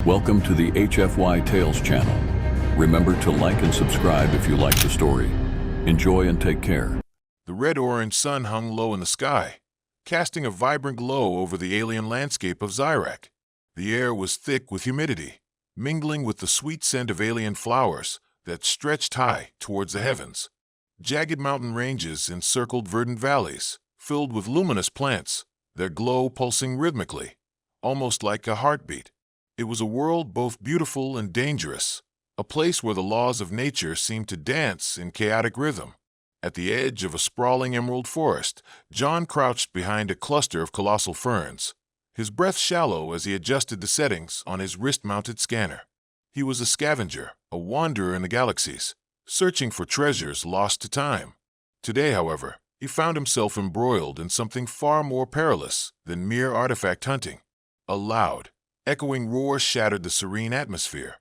Welcome to the HFY Tales channel. Remember to like and subscribe if you like the story. Enjoy and take care. The red-orange sun hung low in the sky, casting a vibrant glow over the alien landscape of Zyrak. The air was thick with humidity, mingling with the sweet scent of alien flowers that stretched high towards the heavens. Jagged mountain ranges encircled verdant valleys, filled with luminous plants, their glow pulsing rhythmically, almost like a heartbeat. It was a world both beautiful and dangerous, a place where the laws of nature seemed to dance in chaotic rhythm. At the edge of a sprawling emerald forest, John crouched behind a cluster of colossal ferns, his breath shallow as he adjusted the settings on his wrist-mounted scanner. He was a scavenger, a wanderer in the galaxies, searching for treasures lost to time. Today, however, he found himself embroiled in something far more perilous than mere artifact hunting. A loud, echoing roar shattered the serene atmosphere.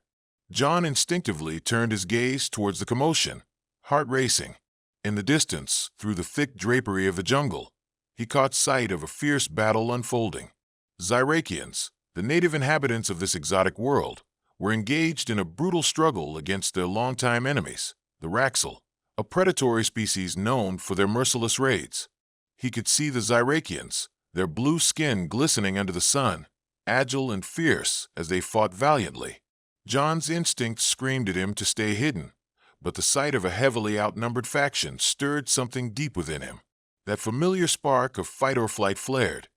John instinctively turned his gaze towards the commotion, heart racing. In the distance, through the thick drapery of the jungle, he caught sight of a fierce battle unfolding. Zyrakians, the native inhabitants of this exotic world, were engaged in a brutal struggle against their longtime enemies, the Raxel, a predatory species known for their merciless raids. He could see the Zyrakians, their blue skin glistening under the sun, agile and fierce as they fought valiantly. John's instincts screamed at him to stay hidden, but the sight of a heavily outnumbered faction stirred something deep within him. That familiar spark of fight or flight flared.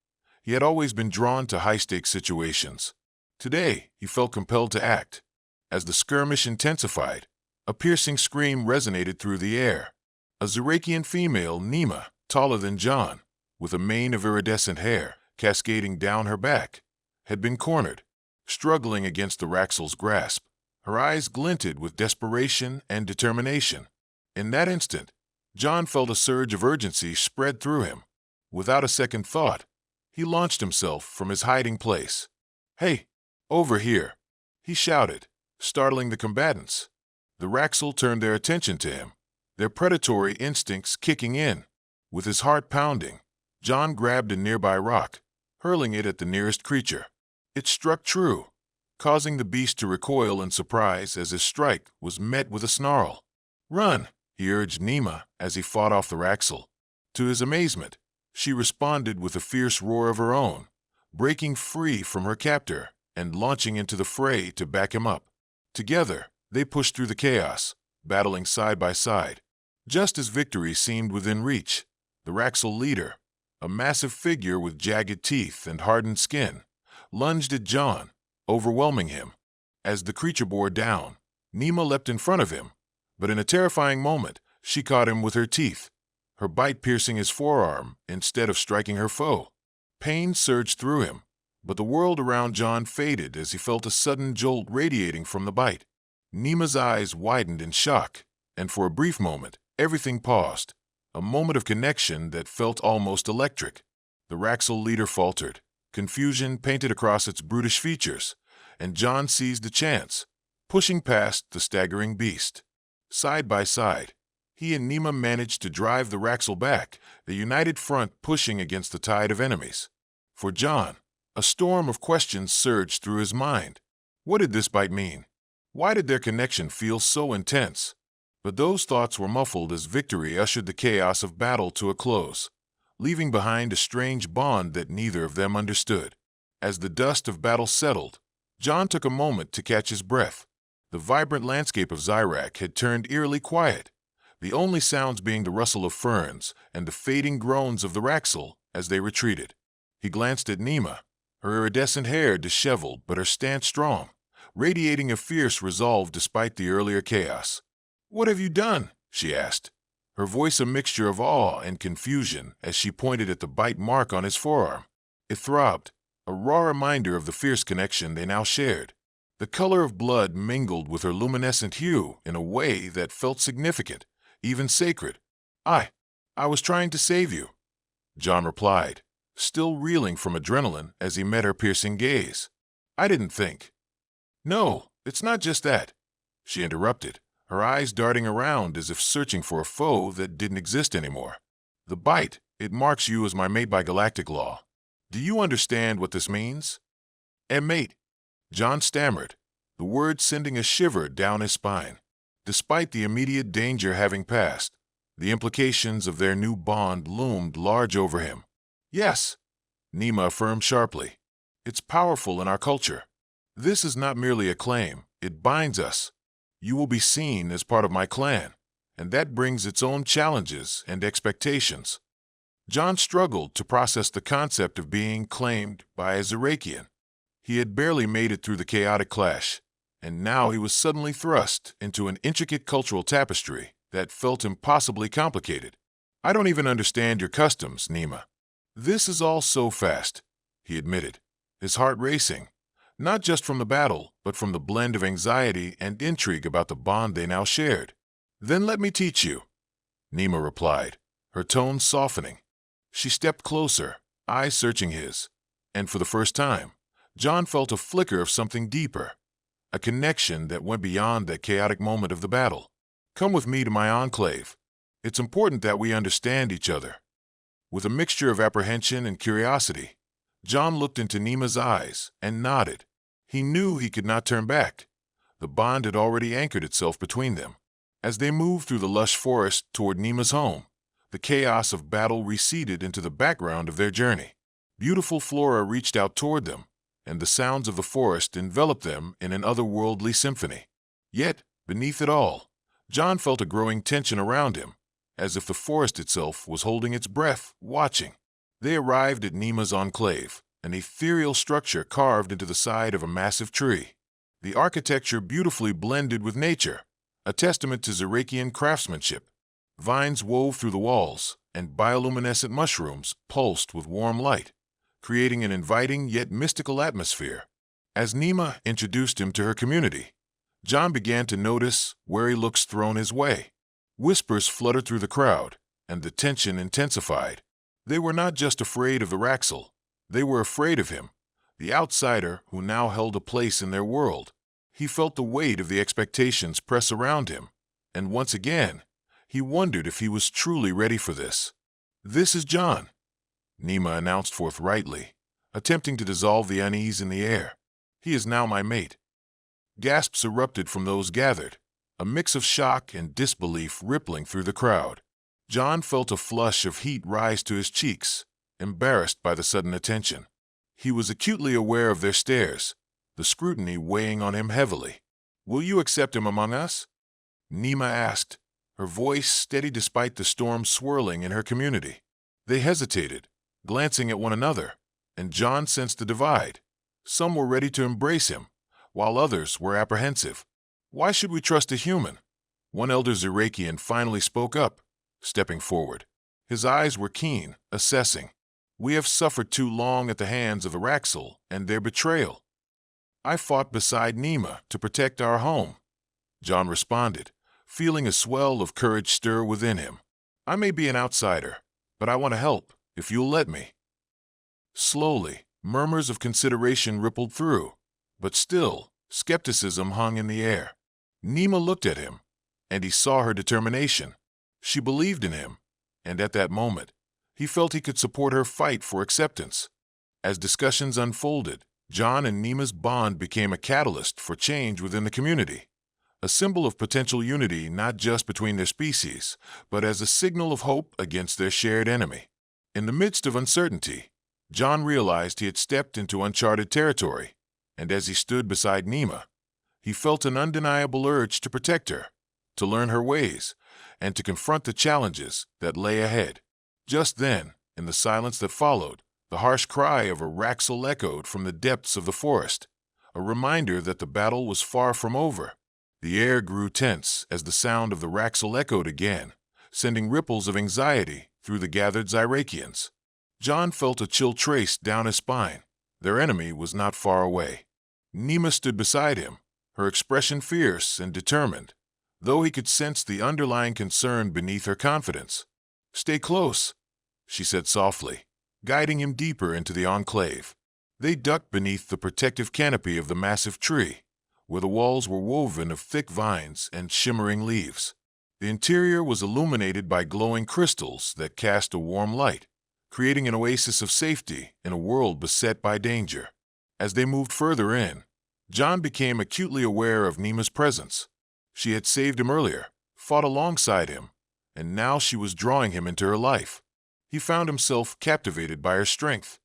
He had always been drawn to high-stakes situations. Today, he felt compelled to act. As the skirmish intensified, a piercing scream resonated through the air. A Zyrakian female, Nima, taller than John, with a mane of iridescent hair cascading down her back, had been cornered, struggling against the Raxel's grasp. Her eyes glinted with desperation and determination. In that instant, John felt a surge of urgency spread through him. Without a second thought, he launched himself from his hiding place. "Hey, over here!" he shouted, startling the combatants. The Raxel turned their attention to him, their predatory instincts kicking in. With his heart pounding, John grabbed a nearby rock, hurling it at the nearest creature. It struck true, causing the beast to recoil in surprise as his strike was met with a snarl. "Run!" he urged Nima as he fought off the Raxel. To his amazement, she responded with a fierce roar of her own, breaking free from her captor and launching into the fray to back him up. Together, they pushed through the chaos, battling side by side. Just as victory seemed within reach, the Raxel leader, a massive figure with jagged teeth and hardened skin, lunged at John, overwhelming him. As the creature bore down, Nima leapt in front of him, but in a terrifying moment, she caught him with her teeth, her bite piercing his forearm instead of striking her foe. Pain surged through him, but the world around John faded as he felt a sudden jolt radiating from the bite. Nima's eyes widened in shock, and for a brief moment, everything paused, a moment of connection that felt almost electric. The Raxel leader faltered, confusion painted across its brutish features, and John seized the chance, pushing past the staggering beast. Side by side, he and Nima managed to drive the Raxel back, the united front pushing against the tide of enemies. For John, a storm of questions surged through his mind. What did this bite mean? Why did their connection feel so intense? But those thoughts were muffled as victory ushered the chaos of battle to a close, leaving behind a strange bond that neither of them understood. As the dust of battle settled, John took a moment to catch his breath. The vibrant landscape of Zyrak had turned eerily quiet, the only sounds being the rustle of ferns and the fading groans of the Raxel as they retreated. He glanced at Nima, her iridescent hair disheveled but her stance strong, radiating a fierce resolve despite the earlier chaos. "What have you done?" she asked, her voice a mixture of awe and confusion as she pointed at the bite mark on his forearm. It throbbed, a raw reminder of the fierce connection they now shared. The color of blood mingled with her luminescent hue in a way that felt significant, even sacred. I was trying to save you," John replied, still reeling from adrenaline as he met her piercing gaze. "I didn't think." "No, it's not just that," she interrupted, her eyes darting around as if searching for a foe that didn't exist anymore. "The bite, it marks you as my mate by galactic law. Do you understand what this means?" "A mate," John stammered, the words sending a shiver down his spine. Despite the immediate danger having passed, the implications of their new bond loomed large over him. Yes, Nima affirmed sharply. It's powerful in our culture. This is not merely a claim, it binds us. You will be seen as part of my clan, and that brings its own challenges and expectations. John struggled to process the concept of being claimed by a Zirakian. He had barely made it through the chaotic clash, and now he was suddenly thrust into an intricate cultural tapestry that felt impossibly complicated. I don't even understand your customs, Nima. This is all so fast, he admitted, his heart racing, not just from the battle, but from the blend of anxiety and intrigue about the bond they now shared. Then let me teach you, Nima replied, her tone softening. She stepped closer, eyes searching his, and for the first time, John felt a flicker of something deeper, a connection that went beyond that chaotic moment of the battle. Come with me to my enclave. It's important that we understand each other. With a mixture of apprehension and curiosity, John looked into Nima's eyes and nodded. He knew he could not turn back. The bond had already anchored itself between them. As they moved through the lush forest toward Nima's home, the chaos of battle receded into the background of their journey. Beautiful flora reached out toward them, and the sounds of the forest enveloped them in an otherworldly symphony. Yet, beneath it all, John felt a growing tension around him, as if the forest itself was holding its breath, watching. They arrived at Nima's enclave, an ethereal structure carved into the side of a massive tree. The architecture beautifully blended with nature, a testament to Zirakian craftsmanship. Vines wove through the walls, and bioluminescent mushrooms pulsed with warm light, creating an inviting yet mystical atmosphere. As Nima introduced him to her community, John began to notice wary looks thrown his way. Whispers fluttered through the crowd, and the tension intensified. They were not just afraid of the Raxel, they were afraid of him, the outsider who now held a place in their world. He felt the weight of the expectations press around him, and once again, he wondered if he was truly ready for this. This is John, Nima announced forthrightly, attempting to dissolve the unease in the air. He is now my mate. Gasps erupted from those gathered, a mix of shock and disbelief rippling through the crowd. John felt a flush of heat rise to his cheeks, embarrassed by the sudden attention. He was acutely aware of their stares, the scrutiny weighing on him heavily. Will you accept him among us? Nima asked, her voice steady despite the storm swirling in her community. They hesitated, glancing at one another, and John sensed the divide. Some were ready to embrace him, while others were apprehensive. Why should we trust a human? One elder Zirakian finally spoke up, stepping forward. His eyes were keen, assessing. We have suffered too long at the hands of the Raxel and their betrayal. I fought beside Nima to protect our home, John responded, feeling a swell of courage stir within him. I may be an outsider, but I want to help, if you'll let me. Slowly, murmurs of consideration rippled through, but still, skepticism hung in the air. Nima looked at him, and he saw her determination. She believed in him, and at that moment, he felt he could support her fight for acceptance. As discussions unfolded, John and Nima's bond became a catalyst for change within the community, a symbol of potential unity not just between their species, but as a signal of hope against their shared enemy. In the midst of uncertainty, John realized he had stepped into uncharted territory, and as he stood beside Nima, he felt an undeniable urge to protect her, to learn her ways, and to confront the challenges that lay ahead. Just then, in the silence that followed, the harsh cry of a Raxel echoed from the depths of the forest, a reminder that the battle was far from over. The air grew tense as the sound of the Raxel echoed again, sending ripples of anxiety through the gathered Zirakians. John felt a chill trace down his spine. Their enemy was not far away. Nima stood beside him, her expression fierce and determined, though he could sense the underlying concern beneath her confidence. Stay close, she said softly, guiding him deeper into the enclave. They ducked beneath the protective canopy of the massive tree, where the walls were woven of thick vines and shimmering leaves. The interior was illuminated by glowing crystals that cast a warm light, creating an oasis of safety in a world beset by danger. As they moved further in, John became acutely aware of Nima's presence. She had saved him earlier, fought alongside him, and now she was drawing him into her life. He found himself captivated by her strength,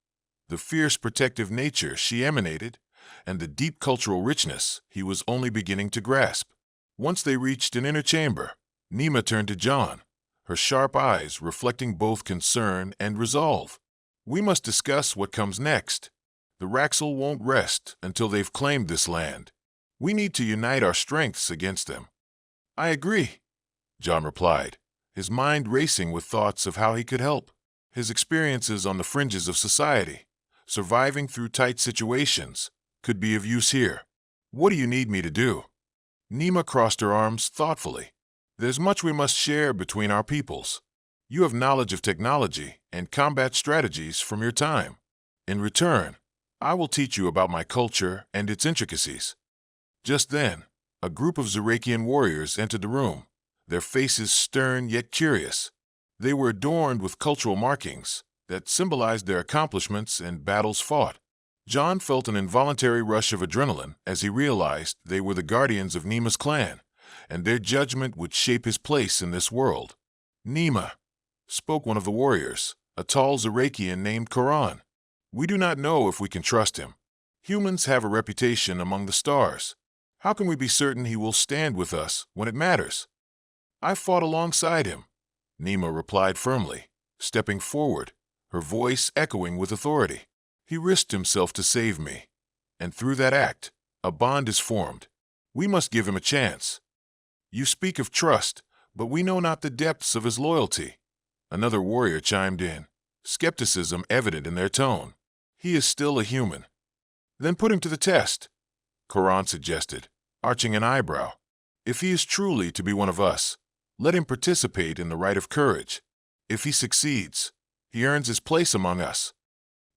the fierce protective nature she emanated, and the deep cultural richness he was only beginning to grasp. Once they reached an inner chamber, Nima turned to John, her sharp eyes reflecting both concern and resolve. "We must discuss what comes next. The Raxel won't rest until they've claimed this land. We need to unite our strengths against them." "I agree," John replied, his mind racing with thoughts of how he could help. His experiences on the fringes of society, surviving through tight situations, could be of use here. "What do you need me to do?" Nima crossed her arms thoughtfully. "There's much we must share between our peoples. You have knowledge of technology and combat strategies from your time. In return, I will teach you about my culture and its intricacies." Just then, a group of Zerakian warriors entered the room, their faces stern yet curious. They were adorned with cultural markings that symbolized their accomplishments and battles fought. John felt an involuntary rush of adrenaline as he realized they were the guardians of Nima's clan, and their judgment would shape his place in this world. "Nima," spoke one of the warriors, a tall Zerakian named Koran. "We do not know if we can trust him. Humans have a reputation among the stars. How can we be certain he will stand with us when it matters?" "I fought alongside him," Nima replied firmly, stepping forward, her voice echoing with authority. "He risked himself to save me, and through that act, a bond is formed. We must give him a chance." "You speak of trust, but we know not the depths of his loyalty," another warrior chimed in, skepticism evident in their tone. "He is still a human." "Then put him to the test," Koran suggested, arching an eyebrow. "If he is truly to be one of us, let him participate in the rite of courage. If he succeeds, he earns his place among us."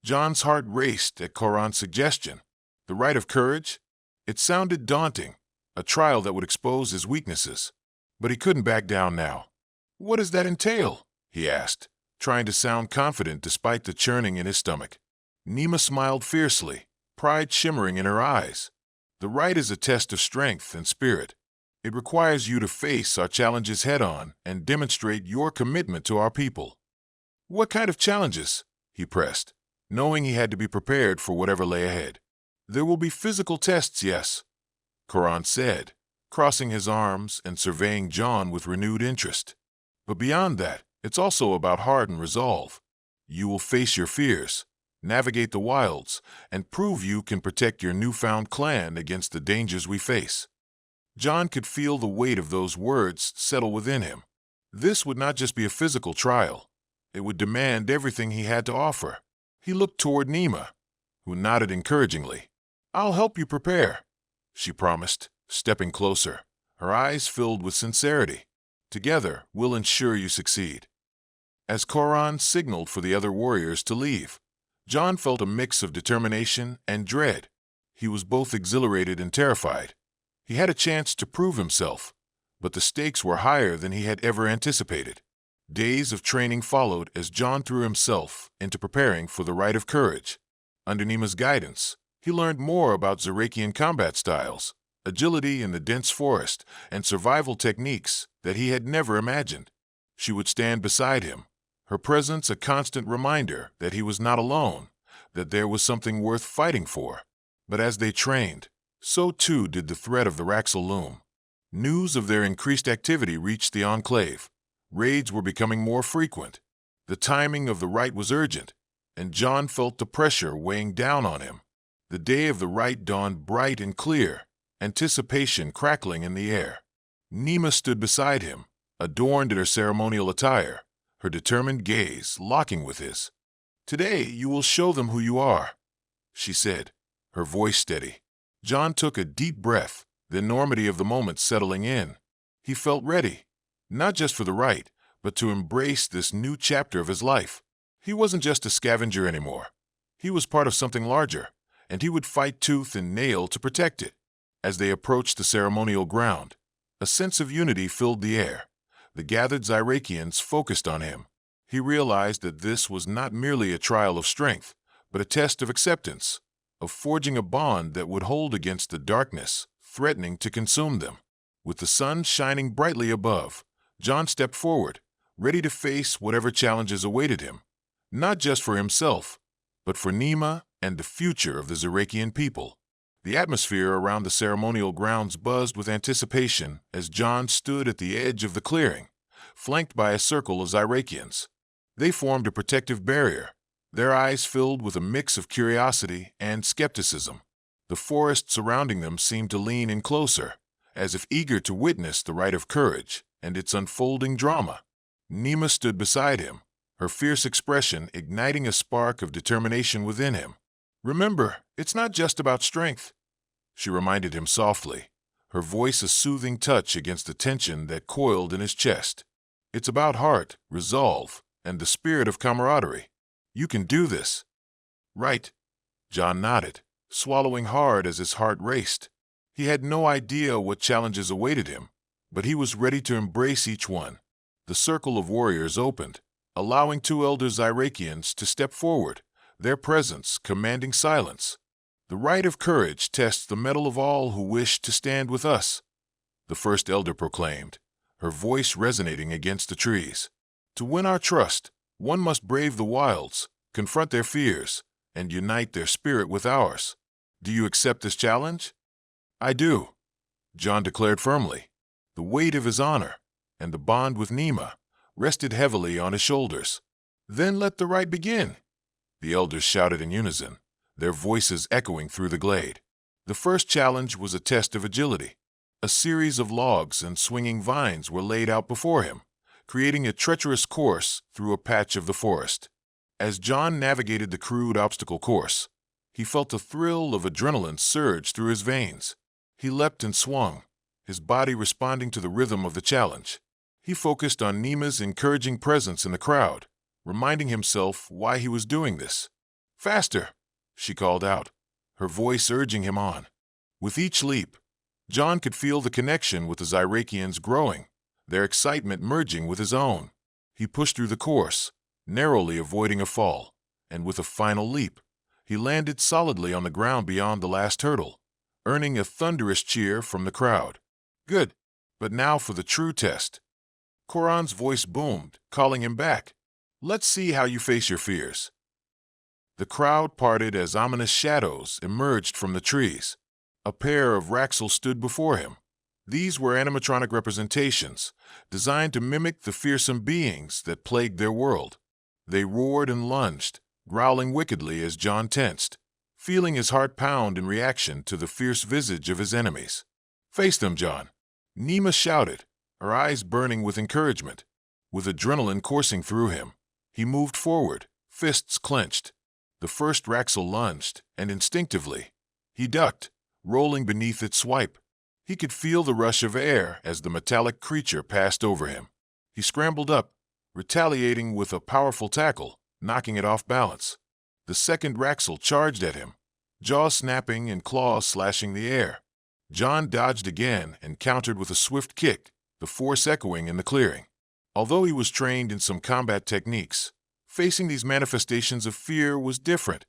John's heart raced at Koran's suggestion. The rite of courage? It sounded daunting, a trial that would expose his weaknesses. But he couldn't back down now. "What does that entail?" he asked, trying to sound confident despite the churning in his stomach. Nima smiled fiercely, pride shimmering in her eyes. "The rite is a test of strength and spirit. It requires you to face our challenges head-on and demonstrate your commitment to our people." "What kind of challenges?" he pressed, knowing he had to be prepared for whatever lay ahead. "There will be physical tests, yes," Koran said, crossing his arms and surveying John with renewed interest. "But beyond that, it's also about heart and resolve. You will face your fears, navigate the wilds, and prove you can protect your newfound clan against the dangers we face." John could feel the weight of those words settle within him. This would not just be a physical trial. It would demand everything he had to offer. He looked toward Nima, who nodded encouragingly. "I'll help you prepare," she promised, stepping closer, her eyes filled with sincerity. "Together, we'll ensure you succeed." As Koran signaled for the other warriors to leave, John felt a mix of determination and dread. He was both exhilarated and terrified. He had a chance to prove himself, but the stakes were higher than he had ever anticipated. Days of training followed as John threw himself into preparing for the rite of courage. Under Nima's guidance, he learned more about Zerakian combat styles, agility in the dense forest, and survival techniques that he had never imagined. She would stand beside him, her presence a constant reminder that he was not alone, that there was something worth fighting for. But as they trained, so too did the threat of the Raxel loom. News of their increased activity reached the Enclave. Raids were becoming more frequent. The timing of the rite was urgent, and John felt the pressure weighing down on him. The day of the rite dawned bright and clear, anticipation crackling in the air. Nima stood beside him, adorned in her ceremonial attire, her determined gaze locking with his. "Today you will show them who you are," she said, her voice steady. John took a deep breath, the enormity of the moment settling in. He felt ready, not just for the rite, but to embrace this new chapter of his life. He wasn't just a scavenger anymore. He was part of something larger, and he would fight tooth and nail to protect it. As they approached the ceremonial ground, a sense of unity filled the air. The gathered Zyrakians focused on him. He realized that this was not merely a trial of strength, but a test of acceptance, of forging a bond that would hold against the darkness, threatening to consume them. With the sun shining brightly above, John stepped forward, ready to face whatever challenges awaited him, not just for himself, but for Nema and the future of the Zirakian people. The atmosphere around the ceremonial grounds buzzed with anticipation as John stood at the edge of the clearing, flanked by a circle of Zirakians. They formed a protective barrier, their eyes filled with a mix of curiosity and skepticism. The forest surrounding them seemed to lean in closer, as if eager to witness the rite of courage and its unfolding drama. Nema stood beside him, her fierce expression igniting a spark of determination within him. "Remember, it's not just about strength," she reminded him softly, her voice a soothing touch against the tension that coiled in his chest. "It's about heart, resolve, and the spirit of camaraderie. You can do this." "Right," John nodded, swallowing hard as his heart raced. He had no idea what challenges awaited him, but he was ready to embrace each one. The circle of warriors opened, allowing two elder Zirakians to step forward, their presence commanding silence. "The rite of courage tests the mettle of all who wish to stand with us," the first elder proclaimed, her voice resonating against the trees. "To win our trust, one must brave the wilds, confront their fears, and unite their spirit with ours. Do you accept this challenge?" "I do," John declared firmly. The weight of his honor and the bond with Nema rested heavily on his shoulders. "Then let the rite begin," the elders shouted in unison, their voices echoing through the glade. The first challenge was a test of agility. A series of logs and swinging vines were laid out before him, creating a treacherous course through a patch of the forest. As John navigated the crude obstacle course, he felt a thrill of adrenaline surge through his veins. He leapt and swung, his body responding to the rhythm of the challenge. He focused on Nema's encouraging presence in the crowd, reminding himself why he was doing this. "Faster," she called out, her voice urging him on. With each leap, John could feel the connection with the Zirakians growing, their excitement merging with his own. He pushed through the course, narrowly avoiding a fall, and with a final leap, he landed solidly on the ground beyond the last hurdle, earning a thunderous cheer from the crowd. "Good, but now for the true test." Koran's voice boomed, calling him back. "Let's see how you face your fears." The crowd parted as ominous shadows emerged from the trees. A pair of Raxels stood before him. These were animatronic representations, designed to mimic the fearsome beings that plagued their world. They roared and lunged, growling wickedly as John tensed, feeling his heart pound in reaction to the fierce visage of his enemies. "Face them, John," Nema shouted, her eyes burning with encouragement. With adrenaline coursing through him, he moved forward, fists clenched. The first Raxel lunged, and instinctively, he ducked, rolling beneath its swipe. He could feel the rush of air as the metallic creature passed over him. He scrambled up, retaliating with a powerful tackle, knocking it off balance. The second Raxel charged at him, jaws snapping and claws slashing the air. John dodged again and countered with a swift kick, the force echoing in the clearing. Although he was trained in some combat techniques, facing these manifestations of fear was different,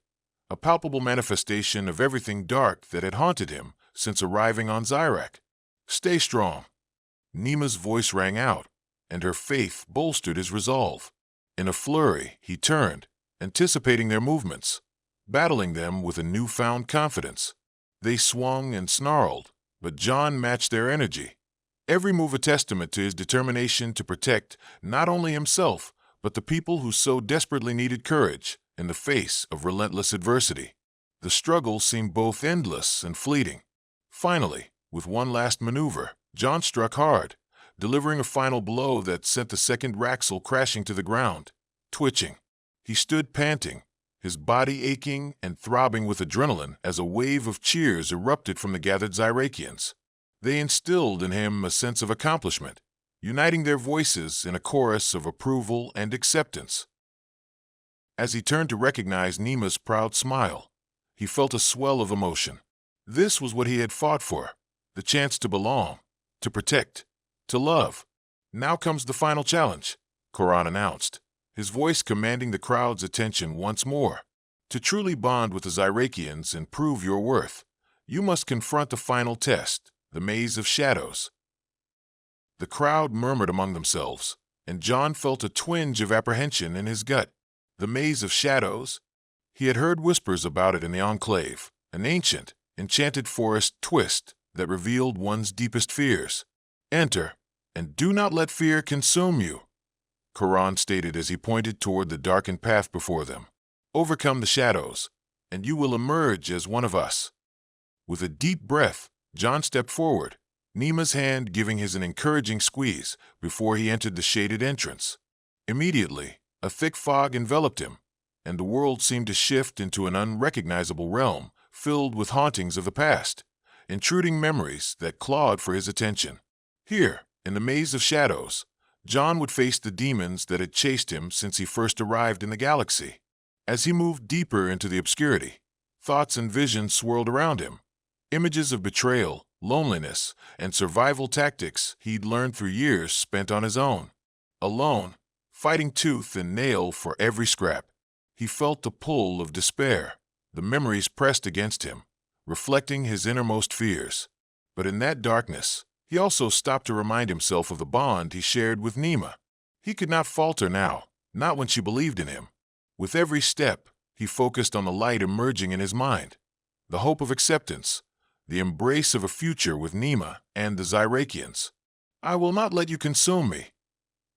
a palpable manifestation of everything dark that had haunted him since arriving on Zyrak. "Stay strong," Nema's voice rang out, and her faith bolstered his resolve. In a flurry, he turned, anticipating their movements, battling them with a newfound confidence. They swung and snarled, but John matched their energy. Every move a testament to his determination to protect not only himself, but the people who so desperately needed courage in the face of relentless adversity. The struggle seemed both endless and fleeting. Finally, with one last maneuver, John struck hard, delivering a final blow that sent the second Raxel crashing to the ground, twitching. He stood panting, his body aching and throbbing with adrenaline as a wave of cheers erupted from the gathered Zirakians. They instilled in him a sense of accomplishment, uniting their voices in a chorus of approval and acceptance. As he turned to recognize Nema's proud smile, he felt a swell of emotion. This was what he had fought for, the chance to belong, to protect, to love. "Now comes the final challenge," Koran announced, his voice commanding the crowd's attention once more. To truly bond with the Zyrakians and prove your worth, you must confront the final test, the Maze of Shadows. The crowd murmured among themselves, and John felt a twinge of apprehension in his gut. The Maze of Shadows? He had heard whispers about it in the Enclave, an ancient, enchanted forest twist that revealed one's deepest fears. Enter, and do not let fear consume you, Quran stated as he pointed toward the darkened path before them. Overcome the shadows, and you will emerge as one of us. With a deep breath, John stepped forward, Nima's hand giving his an encouraging squeeze before he entered the shaded entrance. Immediately, a thick fog enveloped him, and the world seemed to shift into an unrecognizable realm filled with hauntings of the past, intruding memories that clawed for his attention. Here, in the Maze of Shadows, John would face the demons that had chased him since he first arrived in the galaxy. As he moved deeper into the obscurity, thoughts and visions swirled around him. Images of betrayal, loneliness, and survival tactics he'd learned through years spent on his own. Alone, fighting tooth and nail for every scrap, he felt the pull of despair. The memories pressed against him, reflecting his innermost fears. But in that darkness, he also stopped to remind himself of the bond he shared with Nima. He could not falter now, not when she believed in him. With every step, he focused on the light emerging in his mind, the hope of acceptance, the embrace of a future with Nima and the Zyrakians. "I will not let you consume me,"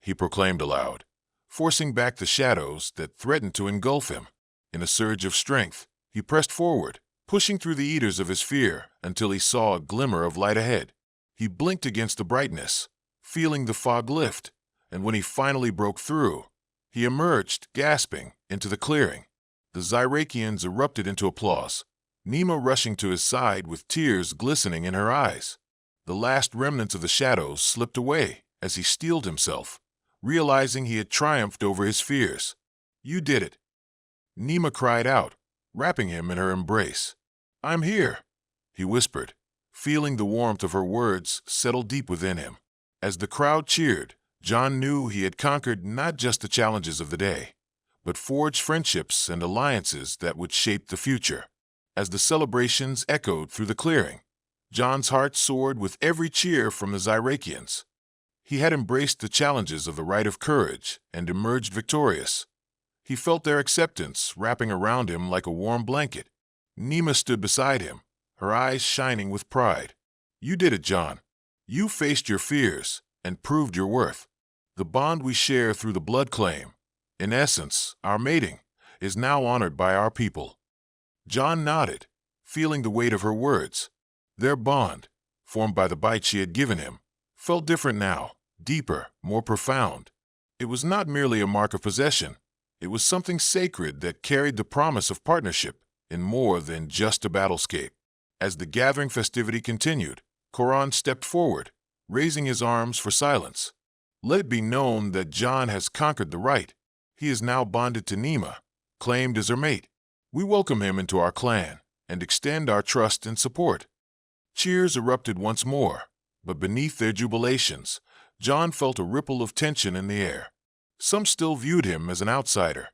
he proclaimed aloud, forcing back the shadows that threatened to engulf him. In a surge of strength, he pressed forward, pushing through the eaters of his fear until he saw a glimmer of light ahead. He blinked against the brightness, feeling the fog lift, and when he finally broke through, he emerged, gasping, into the clearing. The Zyrakians erupted into applause, Nima rushing to his side with tears glistening in her eyes. The last remnants of the shadows slipped away as he steeled himself, realizing he had triumphed over his fears. "You did it," Nima cried out, wrapping him in her embrace. "I'm here," he whispered, feeling the warmth of her words settle deep within him. As the crowd cheered, John knew he had conquered not just the challenges of the day, but forged friendships and alliances that would shape the future. As the celebrations echoed through the clearing, John's heart soared with every cheer from the Zyrakians. He had embraced the challenges of the rite of courage and emerged victorious. He felt their acceptance wrapping around him like a warm blanket. Nima stood beside him, her eyes shining with pride. "You did it, John. You faced your fears and proved your worth. The bond we share through the blood claim, in essence, our mating, is now honored by our people." John nodded, feeling the weight of her words. Their bond, formed by the bite she had given him, felt different now, deeper, more profound. It was not merely a mark of possession. It was something sacred that carried the promise of partnership in more than just a battlescape. As the gathering festivity continued, Quran stepped forward, raising his arms for silence. "Let it be known that John has conquered the rite. He is now bonded to Nima, claimed as her mate. We welcome him into our clan and extend our trust and support." Cheers erupted once more, but beneath their jubilations, John felt a ripple of tension in the air. Some still viewed him as an outsider,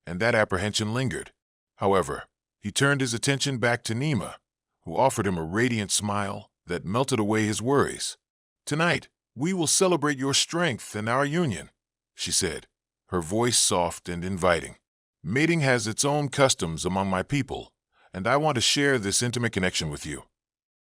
and that apprehension lingered. However, he turned his attention back to Nima, who offered him a radiant smile that melted away his worries. "Tonight, we will celebrate your strength and our union," she said, her voice soft and inviting. "Mating has its own customs among my people, and I want to share this intimate connection with you."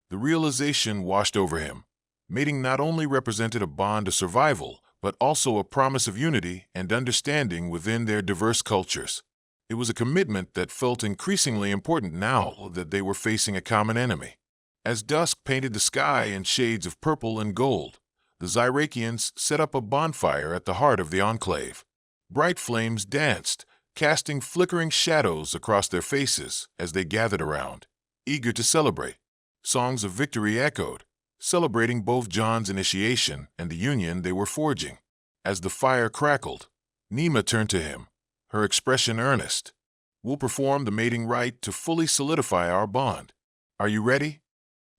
The realization washed over him. Mating not only represented a bond of survival, but also a promise of unity and understanding within their diverse cultures. It was a commitment that felt increasingly important now that they were facing a common enemy. As dusk painted the sky in shades of purple and gold, the Zyrakians set up a bonfire at the heart of the enclave. Bright flames danced, casting flickering shadows across their faces as they gathered around, eager to celebrate. Songs of victory echoed, celebrating both John's initiation and the union they were forging. As the fire crackled, Nima turned to him, her expression earnest. "We'll perform the mating rite to fully solidify our bond. Are you ready?"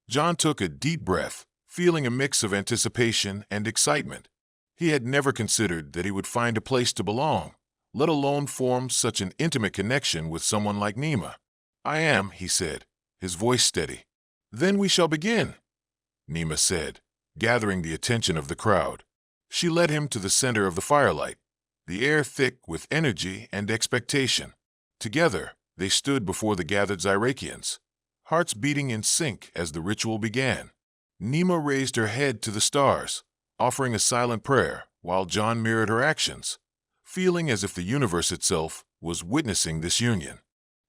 John took a deep breath, feeling a mix of anticipation and excitement. He had never considered that he would find a place to belong, let alone form such an intimate connection with someone like Nima. I am, he said, his voice steady. Then we shall begin, Nima said, gathering the attention of the crowd. She led him to the center of the firelight, the air thick with energy and expectation. Together, they stood before the gathered Zyrakians, hearts beating in sync as the ritual began. Nima raised her head to the stars, offering a silent prayer, while John mirrored her actions, feeling as if the universe itself was witnessing this union.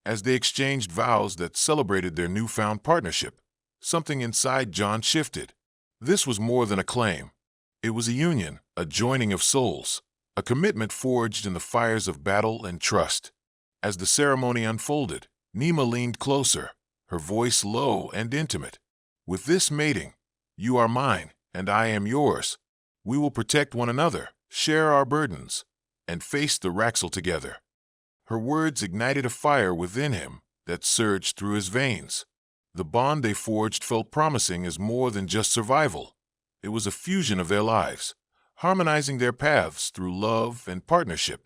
As they exchanged vows that celebrated their newfound partnership, something inside John shifted. This was more than a claim. It was a union, a joining of souls, a commitment forged in the fires of battle and trust. As the ceremony unfolded, Nima leaned closer, her voice low and intimate. With this mating, you are mine, and I am yours. We will protect one another, share our burdens, and face the Raxel together. Her words ignited a fire within him that surged through his veins. The bond they forged felt promising as more than just survival. It was a fusion of their lives, harmonizing their paths through love and partnership.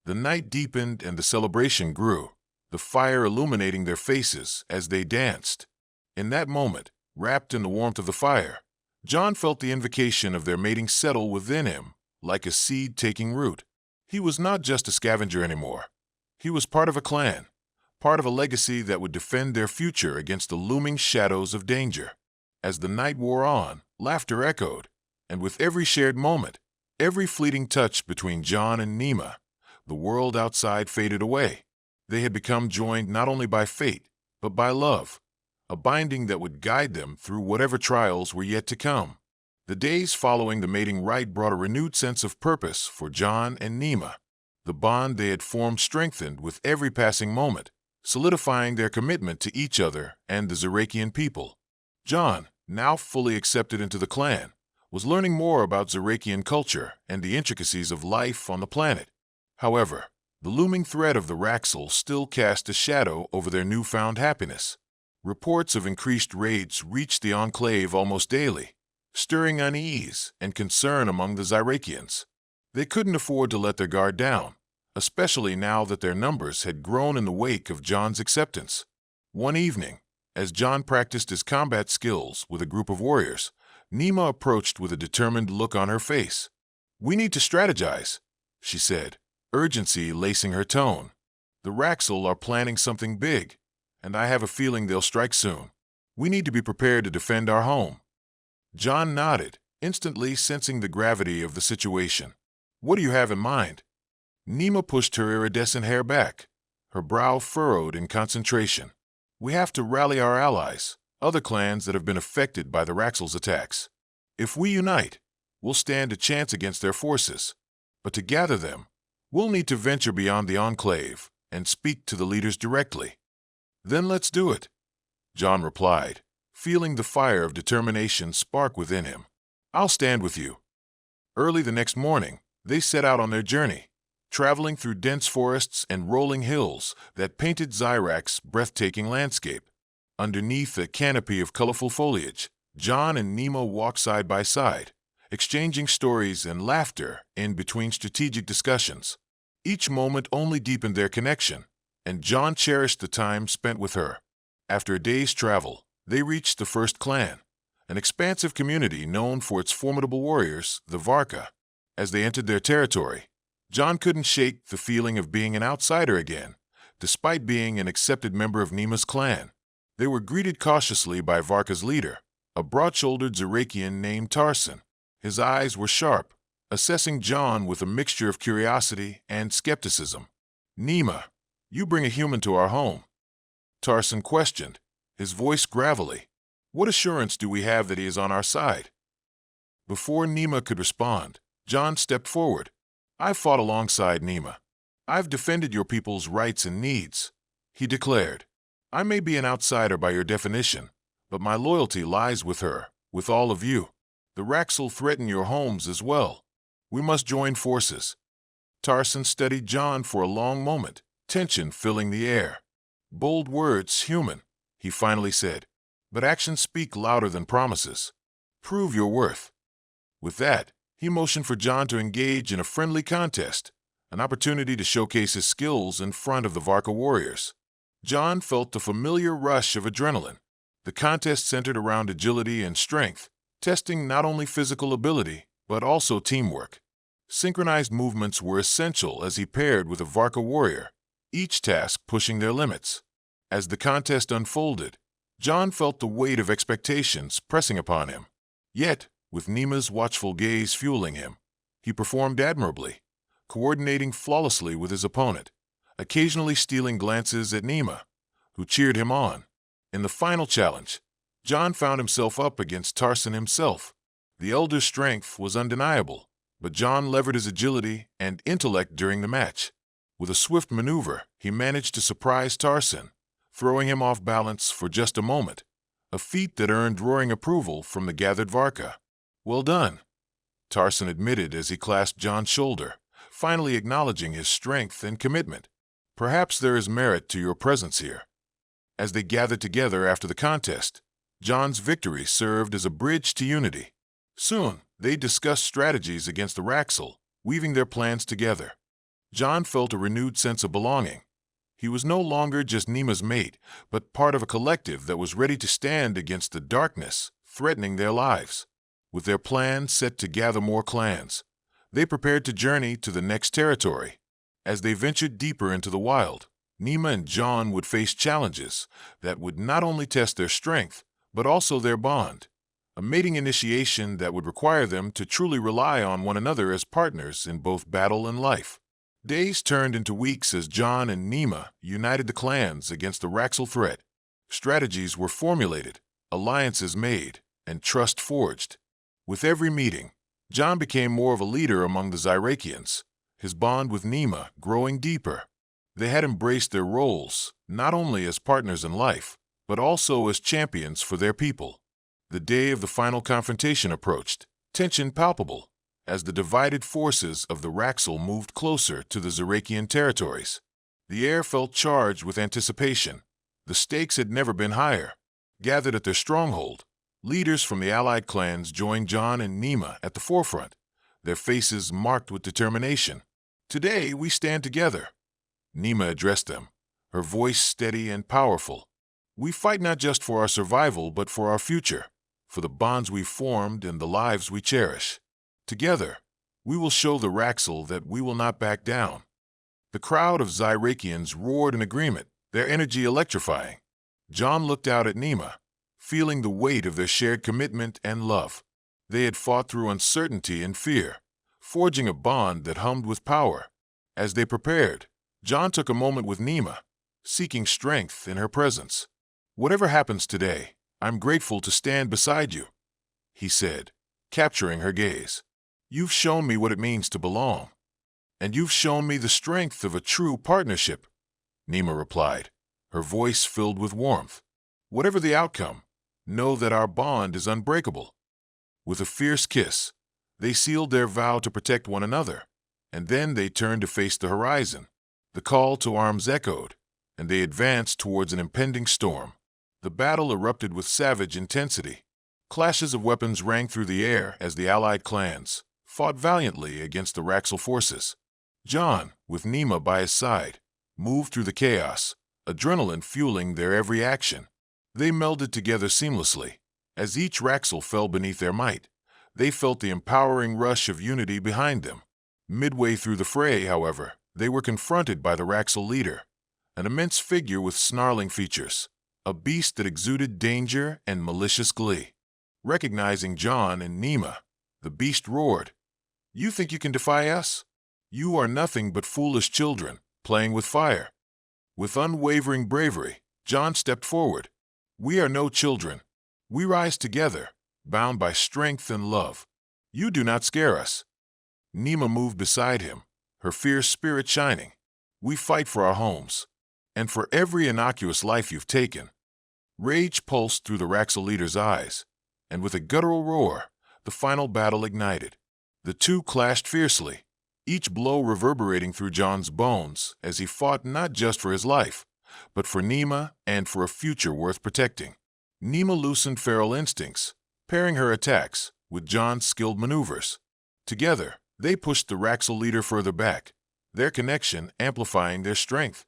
The night deepened and the celebration grew, the fire illuminating their faces as they danced. In that moment, wrapped in the warmth of the fire, John felt the invocation of their mating settle within him, like a seed taking root. He was not just a scavenger anymore. He was part of a clan, part of a legacy that would defend their future against the looming shadows of danger. As the night wore on, laughter echoed, and with every shared moment, every fleeting touch between John and Nima, the world outside faded away. They had become joined not only by fate, but by love, a binding that would guide them through whatever trials were yet to come. The days following the mating rite brought a renewed sense of purpose for John and Nima. The bond they had formed strengthened with every passing moment, solidifying their commitment to each other and the Zyrakian people. John, now fully accepted into the clan, was learning more about Zyrakian culture and the intricacies of life on the planet. However, the looming threat of the Raxel still cast a shadow over their newfound happiness. Reports of increased raids reached the Enclave almost daily, stirring unease and concern among the Zyrakians. They couldn't afford to let their guard down, especially now that their numbers had grown in the wake of John's acceptance. One evening, as John practiced his combat skills with a group of warriors, Nima approached with a determined look on her face. "We need to strategize," she said, urgency lacing her tone. "The Raxel are planning something big, and I have a feeling they'll strike soon. We need to be prepared to defend our home." John nodded, instantly sensing the gravity of the situation. "What do you have in mind?" Nima pushed her iridescent hair back, her brow furrowed in concentration. "We have to rally our allies, other clans that have been affected by the Raxel's attacks. If we unite, we'll stand a chance against their forces. But to gather them, we'll need to venture beyond the Enclave and speak to the leaders directly." "Then let's do it," John replied, feeling the fire of determination spark within him. "I'll stand with you." Early the next morning, they set out on their journey, traveling through dense forests and rolling hills that painted Zyrak's breathtaking landscape. Underneath a canopy of colorful foliage, John and Nima walked side by side, exchanging stories and laughter in between strategic discussions. Each moment only deepened their connection, and John cherished the time spent with her. After a day's travel, they reached the first clan, an expansive community known for its formidable warriors, the Varka. As they entered their territory, John couldn't shake the feeling of being an outsider again, despite being an accepted member of Nima's clan. They were greeted cautiously by Varka's leader, a broad-shouldered Zyrakian named Tarson. His eyes were sharp, assessing John with a mixture of curiosity and skepticism. "Nima, you bring a human to our home?" Tarson questioned, his voice gravelly. "What assurance do we have that he is on our side?" Before Nima could respond, John stepped forward. "I've fought alongside Nima. I've defended your people's rights and needs," he declared. "I may be an outsider by your definition, but my loyalty lies with her, with all of you. The Raxel threaten your homes as well. We must join forces." Tarson studied John for a long moment, tension filling the air. "Bold words, human," he finally said, "but actions speak louder than promises. Prove your worth." With that, he motioned for John to engage in a friendly contest, an opportunity to showcase his skills in front of the Varka warriors. John felt the familiar rush of adrenaline. The contest centered around agility and strength, testing not only physical ability, but also teamwork. Synchronized movements were essential as he paired with a Varka warrior, each task pushing their limits. As the contest unfolded, John felt the weight of expectations pressing upon him. Yet, with Nima's watchful gaze fueling him, he performed admirably, coordinating flawlessly with his opponent, occasionally stealing glances at Nima, who cheered him on. In the final challenge, John found himself up against Tarson himself. The elder's strength was undeniable, but John levered his agility and intellect during the match. With a swift maneuver, he managed to surprise Tarson, throwing him off balance for just a moment, a feat that earned roaring approval from the gathered Varka. "Well done," Tarson admitted as he clasped John's shoulder, finally acknowledging his strength and commitment. "Perhaps there is merit to your presence here." As they gathered together after the contest, John's victory served as a bridge to unity. Soon, they discussed strategies against the Raxel, weaving their plans together. John felt a renewed sense of belonging. He was no longer just Nima's mate, but part of a collective that was ready to stand against the darkness threatening their lives. With their plan set to gather more clans, they prepared to journey to the next territory. As they ventured deeper into the wild, Nima and John would face challenges that would not only test their strength, but also their bond, a mating initiation that would require them to truly rely on one another as partners in both battle and life. Days turned into weeks as John and Nima united the clans against the Raxel threat. Strategies were formulated, alliances made, and trust forged. With every meeting, John became more of a leader among the Zyrakians, his bond with Nima growing deeper. They had embraced their roles, not only as partners in life, but also as champions for their people. The day of the final confrontation approached, tension palpable, as the divided forces of the Raxel moved closer to the Zyrakian territories. The air felt charged with anticipation. The stakes had never been higher. Gathered at their stronghold, leaders from the allied clans joined John and Nima at the forefront, their faces marked with determination. "Today we stand together," Nima addressed them, her voice steady and powerful. "We fight not just for our survival, but for our future, for the bonds we formed and the lives we cherish. Together, we will show the Raxel that we will not back down." The crowd of Zyrakians roared in agreement, their energy electrifying. John looked out at Nima, feeling the weight of their shared commitment and love. They had fought through uncertainty and fear, forging a bond that hummed with power. As they prepared, John took a moment with Nima, seeking strength in her presence. "Whatever happens today, I'm grateful to stand beside you," he said, capturing her gaze. "You've shown me what it means to belong, and you've shown me the strength of a true partnership," Nima replied, her voice filled with warmth. "Whatever the outcome, know that our bond is unbreakable." With a fierce kiss, they sealed their vow to protect one another, and then they turned to face the horizon. The call to arms echoed, and they advanced towards an impending storm. The battle erupted with savage intensity. Clashes of weapons rang through the air as the allied clans fought valiantly against the Raxel forces. John, with Nima by his side, moved through the chaos, adrenaline fueling their every action. They melded together seamlessly. As each Raxel fell beneath their might, they felt the empowering rush of unity behind them. Midway through the fray, however, they were confronted by the Raxel leader, an immense figure with snarling features, a beast that exuded danger and malicious glee. Recognizing John and Nima, the beast roared, "You think you can defy us? You are nothing but foolish children, playing with fire." With unwavering bravery, John stepped forward. "We are no children. We rise together, bound by strength and love. You do not scare us." Nima moved beside him, her fierce spirit shining. "We fight for our homes, and for every innocuous life you've taken." Rage pulsed through the Raxel leader's eyes, and with a guttural roar, the final battle ignited. The two clashed fiercely, each blow reverberating through John's bones as he fought not just for his life, but for Nima and for a future worth protecting. Nima loosened feral instincts, pairing her attacks with John's skilled maneuvers. Together, they pushed the Raxel leader further back, their connection amplifying their strength.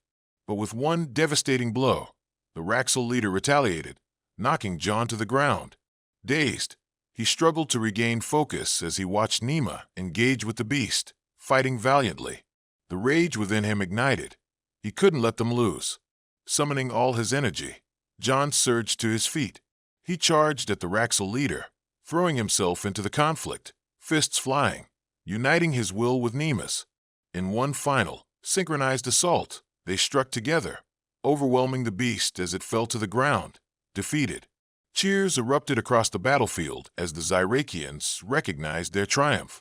But with one devastating blow, the Raxel leader retaliated, knocking John to the ground. Dazed, he struggled to regain focus as he watched Nema engage with the beast, fighting valiantly. The rage within him ignited. He couldn't let them lose. Summoning all his energy, John surged to his feet. He charged at the Raxel leader, throwing himself into the conflict, fists flying, uniting his will with Nema's. In one final, synchronized assault, they struck together, overwhelming the beast as it fell to the ground, defeated. Cheers erupted across the battlefield as the Zyrakians recognized their triumph.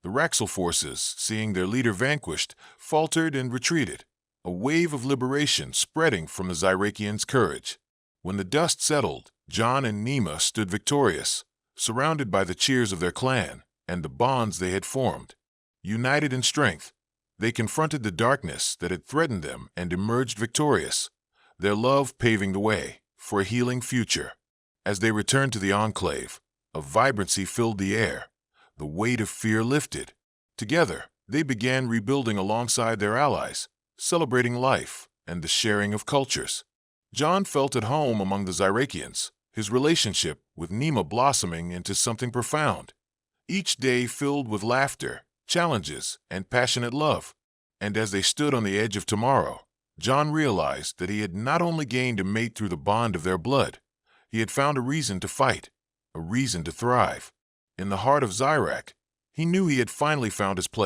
The Raxel forces, seeing their leader vanquished, faltered and retreated, a wave of liberation spreading from the Zyrakians' courage. When the dust settled, John and Nema stood victorious, surrounded by the cheers of their clan and the bonds they had formed. United in strength, they confronted the darkness that had threatened them and emerged victorious, their love paving the way for a healing future. As they returned to the Enclave, a vibrancy filled the air. The weight of fear lifted. Together, they began rebuilding alongside their allies, celebrating life and the sharing of cultures. John felt at home among the Zyrakians, his relationship with Nema blossoming into something profound. Each day filled with laughter, challenges, and passionate love. And as they stood on the edge of tomorrow, John realized that he had not only gained a mate through the bond of their blood, he had found a reason to fight, a reason to thrive. In the heart of Zyrak, he knew he had finally found his place.